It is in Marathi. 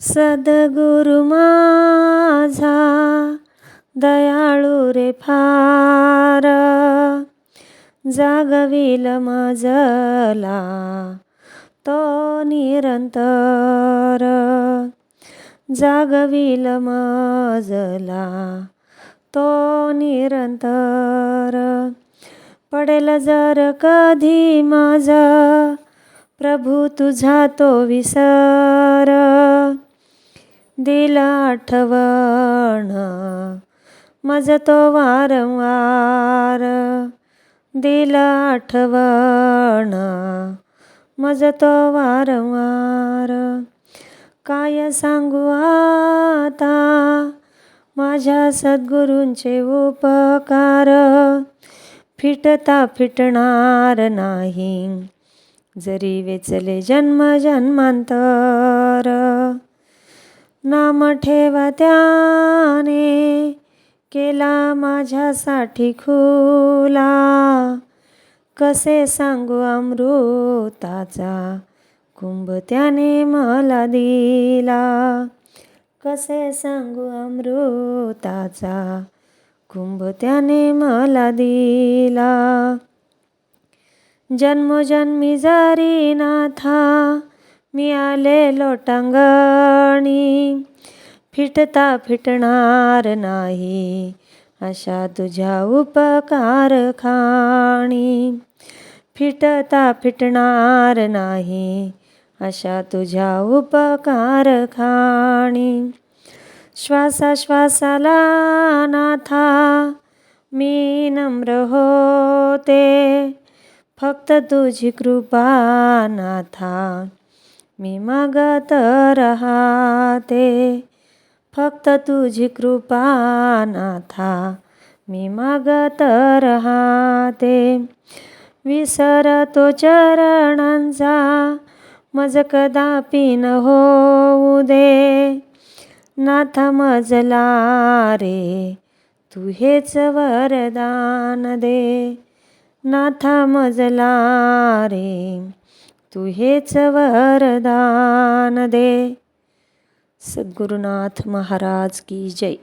सद्गुरु माझा दयाळू रे फार, जागविल मजला तो निरंतर, जागविल मजला तो निरंतर. पडेल जर कधी माझ प्रभू तुझा तो विसर, दिल आठवण मज तो वारंवार, दिल आठवण मज तो वारंवार. काय सांगू आता माझ्या सद्गुरूंचे उपकार, फिटता फिटणार नाही जरी वेचले जन्म जन्मांतर. नाम ठेवा त्याने केला माझ्यासाठी खुला, कसे सांगू अमृताचा कुंभ त्याने मला दिला, कसे सांगू अमृताचा कुंभ त्याने मला दिला. जन्मोजन्मी जरी नाथा मी आले लोटांगणी, फिटता फिटणार नाही अशा तुझ्या उपकार खाणी, फिटता फिटणार नाही अशा तुझ्या उपकार खाणी. श्वासा श्वासाला नाथा मी नम्र होते, फक्त तुझी कृपा नाथा मी मागत राहते, फक्त तुझी कृपा नाथा मी मागत राहते. विसरतो चरणांचा मज कदापि न होऊ दे, नाथा मजला रे तू हेच वरदान दे, नाथा मजला रे तू हेच वरदान दे. सद्गुरुनाथ महाराज की जय.